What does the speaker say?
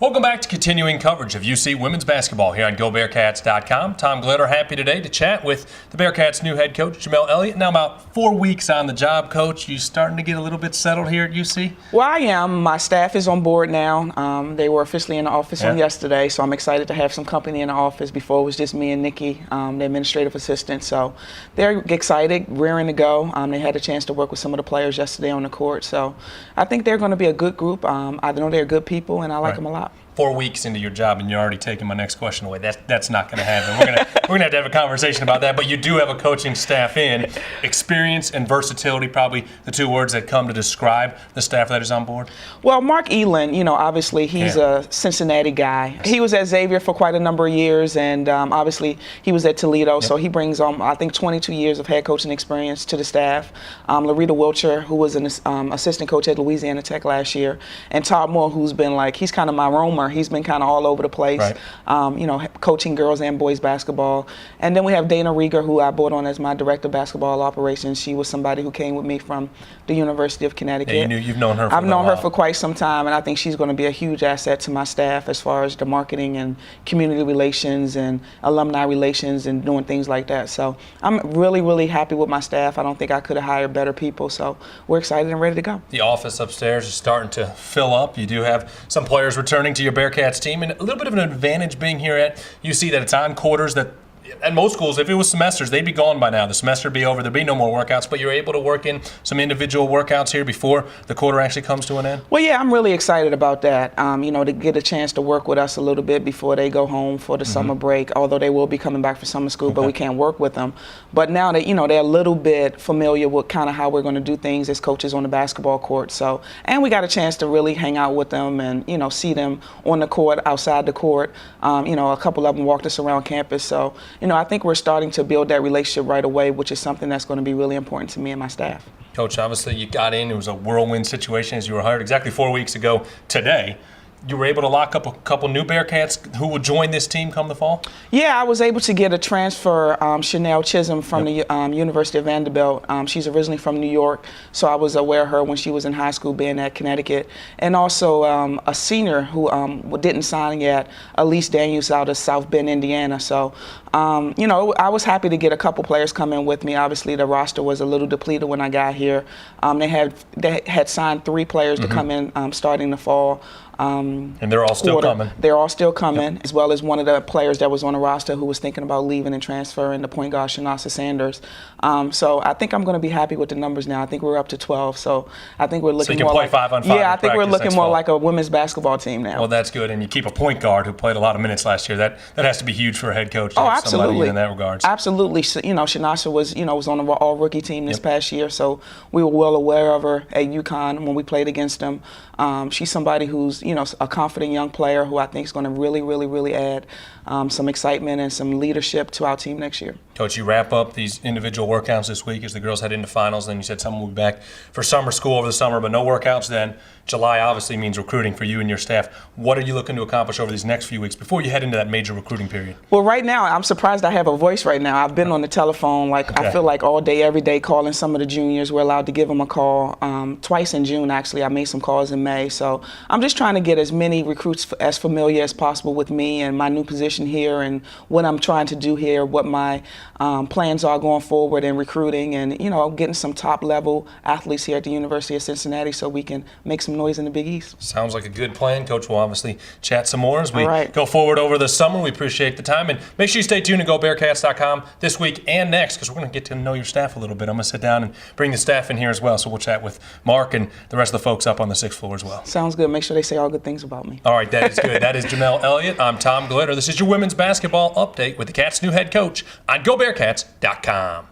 Welcome back to continuing coverage of UC women's basketball here on GoBearcats.com. Tom Glitter happy today to chat with the Bearcats' new head coach, Jamelle Elliott. Now about 4 weeks on the job, Coach. You starting to get a little bit settled here at UC? Well, I am. My staff is on board now. They were officially in the office on yesterday, so I'm excited to have some company in the office. Before it was just me and Nikki, the administrative assistant. So they're excited, rearing to go. They had a chance to work with some of the players yesterday on the court. So I think they're going to be a good group. I know they're good people, and I like them a lot. 4 weeks into your job, and you're already taking my next question away. That's not going to happen. We're gonna have to have a conversation about that. But you do have a coaching staff in. Experience and versatility, probably the two words that come to describe the staff that is on board. Well, Mark Elin, obviously he's a Cincinnati guy. He was at Xavier for quite a number of years, and obviously he was at Toledo. So he brings I think 22 years of head coaching experience to the staff. Larita Wilcher, who was an assistant coach at Louisiana Tech last year, and Todd Moore, who's been he's kind of my roamer. He's been kind of all over the place, coaching girls and boys basketball. And then we have Dana Rieger, who I brought on as my director of basketball operations. She was somebody who came with me from the University of Connecticut. Yeah, you've known her for I've known her for quite some time, and I think she's going to be a huge asset to my staff as far as the marketing and community relations and alumni relations and doing things like that. So I'm really, really happy with my staff. I don't think I could have hired better people, so we're excited and ready to go. The office upstairs is starting to fill up. You do have some players returning to your Bearcats team, and a little bit of an advantage being here at UC that it's on quarters that at most schools, if it was semesters, they'd be gone by now. The semester would be over. There'd be no more workouts, but you're able to work in some individual workouts here before the quarter actually comes to an end? Well, yeah, I'm really excited about that, to get a chance to work with us a little bit before they go home for the summer break, although they will be coming back for summer school, but we can't work with them. But now that, they're a little bit familiar with kind of how we're going to do things as coaches on the basketball court. So, and we got a chance to really hang out with them and, see them on the court, outside the court. A couple of them walked us around campus. So, I think we're starting to build that relationship right away, which is something that's going to be really important to me and my staff. Coach, obviously you got in. It was a whirlwind situation as you were hired exactly 4 weeks ago today. You were able to lock up a couple new Bearcats who will join this team come the fall? Yeah, I was able to get a transfer, Chanel Chisholm from the University of Vanderbilt. She's originally from New York, so I was aware of her when she was in high school being at Connecticut. And also a senior who didn't sign yet, Elise Daniels out of South Bend, Indiana. So, I was happy to get a couple players come in with me. Obviously, the roster was a little depleted when I got here. They had signed 3 players to come in starting the fall. And they're all still coming. They're all still coming, as well as one of the players that was on the roster who was thinking about leaving and transferring, the point guard, Shanasa Sanders. So I think I'm going to be happy with the numbers now. I think we're up to 12, so I think we're looking more like 5 on 5. Yeah, I think we're looking more like a women's basketball team now. Well, that's good, and you keep a point guard who played a lot of minutes last year. That has to be huge for a head coach. Oh, absolutely. In that regards. Absolutely. Shanasa was on the all-rookie team this past year, so we were well aware of her at UConn when we played against them. She's somebody who's a confident young player who I think is going to really, really, really add some excitement and some leadership to our team next year. Coach, you wrap up these individual workouts this week as the girls head into finals. Then you said some will be back for summer school over the summer, but no workouts then. July obviously means recruiting for you and your staff. What are you looking to accomplish over these next few weeks before you head into that major recruiting period? Well, right now, I'm surprised I have a voice right now. I've been on the telephone, I feel like all day, every day, calling some of the juniors. We're allowed to give them a call twice in June, actually. I made some calls in May. So I'm just trying to get as many recruits as familiar as possible with me and my new position here and what I'm trying to do here, what my plans are going forward in recruiting and, getting some top-level athletes here at the University of Cincinnati so we can make some noise in the Big East. Sounds like a good plan. Coach will obviously chat some more as we go forward over the summer. We appreciate the time. And make sure you stay tuned to GoBearcats.com this week and next because we're going to get to know your staff a little bit. I'm going to sit down and bring the staff in here as well. So we'll chat with Mark and the rest of the folks up on the 6th floor as well. Sounds good. Make sure they say all good things about me. All right, that is good. That is Jamelle Elliott. I'm Tom Glitter. This is your women's basketball update with the Cats' new head coach on GoBearcats.com.